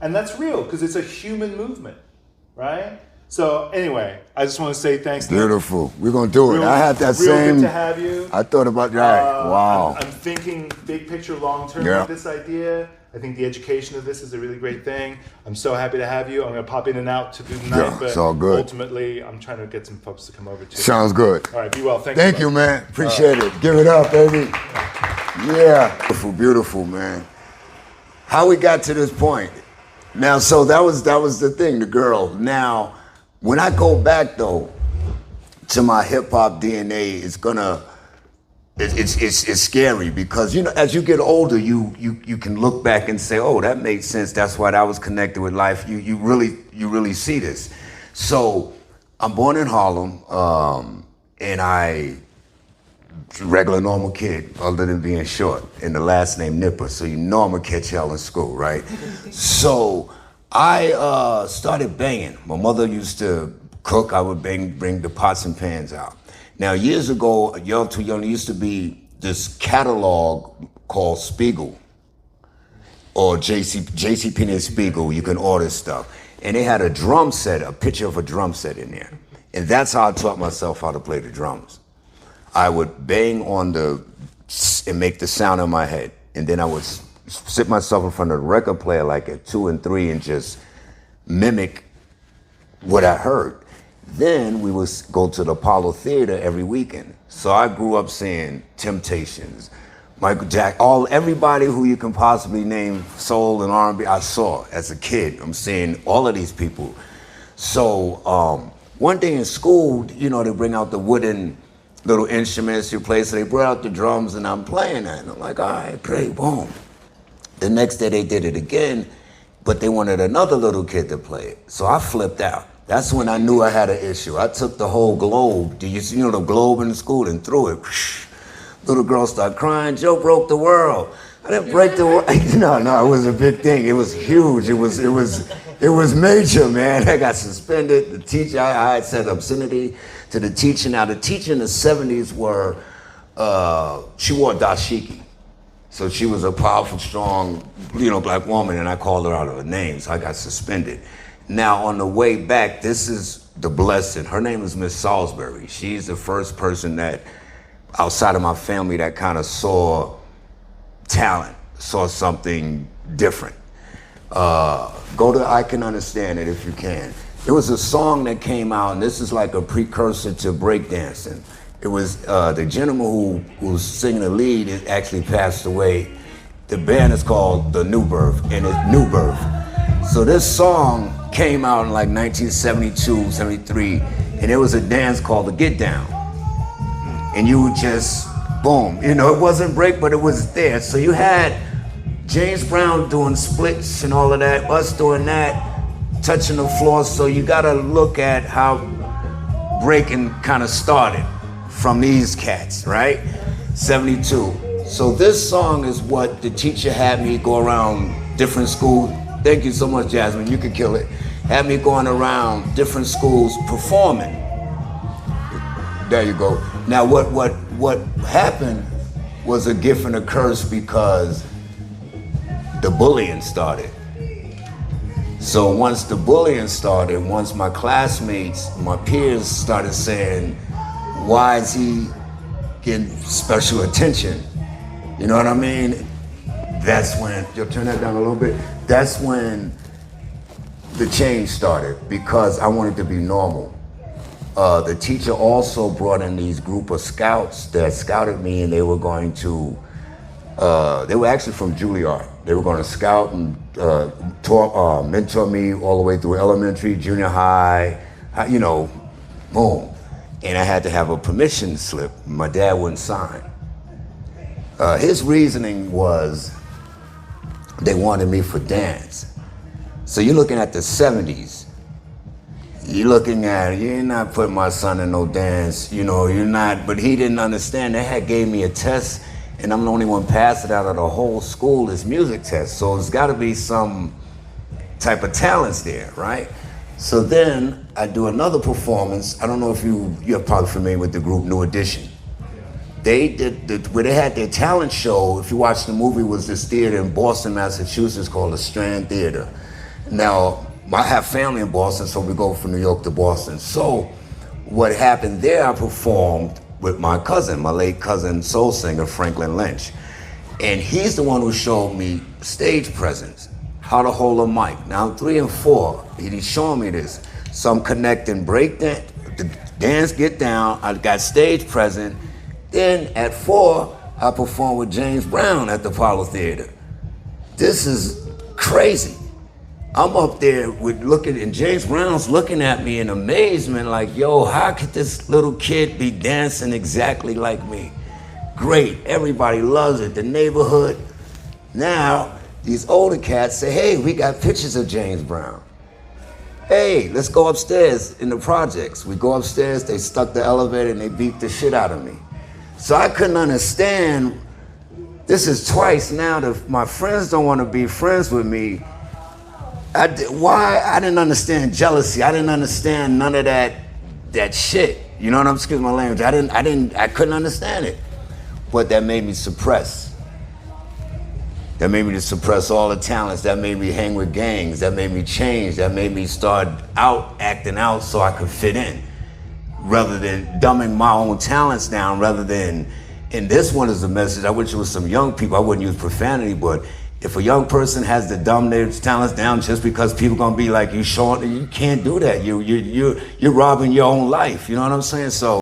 And that's real, because it's a human movement, right? So anyway, I just want to say thanks. Beautiful. We're going to do it. I had that real same. Good to have you. I thought about that. Wow. I'm thinking big picture, long term with this idea. I think the education of this is a really great thing. I'm so happy to have you. I'm going to pop in and out to do the night, but it's all good. Ultimately, I'm trying to get some folks to come over too. Sounds good. All right, be well. Thank you, man. Appreciate it. Give it up, baby. Yeah. Beautiful, beautiful, man. How we got to this point. Now, so that was the thing, the girl. Now, when I go back though to my hip hop DNA, it's scary because as you get older, you can look back and say, oh, that made sense. That's why that was connected with life. You really see this. So I'm born in Harlem, and I regular normal kid, other than being short, and the last name Nipper. So you know I'm gonna catch hell in school, right? So I started banging. My mother used to cook. I would bring the pots and pans out. Now, years ago, Young Too Young, there used to be this catalog called Spiegel or JCPenney Spiegel. You can order stuff. And they had a drum set, a picture of a drum set in there. And that's how I taught myself how to play the drums. I would bang on and make the sound in my head. And then I would sit myself in front of the record player like at 2 and 3 and just mimic what I heard. Then we would go to the Apollo Theater every weekend. So I grew up seeing Temptations, Michael Jackson, everybody who you can possibly name, soul and R&B, I saw as a kid. I'm seeing all of these people. So one day in school, they bring out the wooden little instruments you play. So they brought out the drums and I'm playing that. And I'm like, all right, great, boom. The next day they did it again, but they wanted another little kid to play it. So I flipped out. That's when I knew I had an issue. I took the whole globe, the globe in the school and threw it. Little girl started crying, Joe broke the world. I didn't break the world. No, it was a big thing. It was huge. It was major, man. I got suspended. The teacher, I had said obscenity to the teacher. Now the teacher in the 70s she wore dashiki. So she was a powerful, strong, black woman, and I called her out of her name, so I got suspended. Now, on the way back, this is the blessing. Her name is Miss Salisbury. She's the first person that, outside of my family, that kind of saw talent, saw something different. Go to I Can Understand It if you can. There was a song that came out, and this is like a precursor to breakdancing. It was the gentleman who was singing the lead actually passed away. The band is called The New Birth, and it's New Birth. So this song came out in like 1972, 73, and there was a dance called the Get Down. And you would just, boom, it wasn't break, but it was there. So you had James Brown doing splits and all of that, us doing that, touching the floor. So you gotta look at how breaking kind of started from these cats, right? 72. So this song is what the teacher had me go around different schools. Thank you so much, Jasmine, you could kill it. Had me going around different schools performing. There you go. Now what happened was a gift and a curse because the bullying started. So once the bullying started, once my classmates, my peers started saying, why is he getting special attention? You know what I mean? That's when, you'll turn that down a little bit. That's when the change started because I wanted to be normal. The teacher also brought in these group of scouts that scouted me, and they were going to, they were actually from Juilliard. They were going to scout and mentor me all the way through elementary, junior high, boom. And I had to have a permission slip. My dad wouldn't sign. His reasoning was they wanted me for dance. So you're looking at the 70s. You're not putting my son in no dance, you're not, but he didn't understand. They gave me a test, and I'm the only one passed it out of the whole school, this music test. So it's gotta be some type of talents there, right? So then I do another performance. I don't know if you're probably familiar with the group New Edition. They did, where they had their talent show, if you watch the movie, was this theater in Boston, Massachusetts called the Strand Theater. Now, I have family in Boston, so we go from New York to Boston. So what happened there, I performed with my cousin, my late cousin, soul singer, Franklin Lynch. And he's the one who showed me stage presence, how to hold a mic. Now I'm 3 and 4, he's showing me this. So I'm connecting break dance, the dance, get down, I got stage presence. Then at 4, I performed with James Brown at the Apollo Theater. This is crazy. I'm up there and James Brown's looking at me in amazement like, yo, how could this little kid be dancing exactly like me? Great, everybody loves it, the neighborhood. Now, these older cats say, hey, we got pictures of James Brown. Hey, let's go upstairs in the projects. We go upstairs, they stuck the elevator and they beat the shit out of me. So I couldn't understand, this is twice now that my friends don't want to be friends with me. Why? I didn't understand jealousy. I didn't understand none of that shit. You know what I'm, excuse my language. I couldn't understand it. But that made me suppress. That made me to suppress all the talents. That made me hang with gangs. That made me change. That made me start acting out so I could fit in. Rather than dumbing my own talents down, rather than, and this one is a message, I wish it was some young people, I wouldn't use profanity, but if a young person has to dumb their talents down just because people gonna be like, you can't do that. You're robbing your own life. You know what I'm saying? So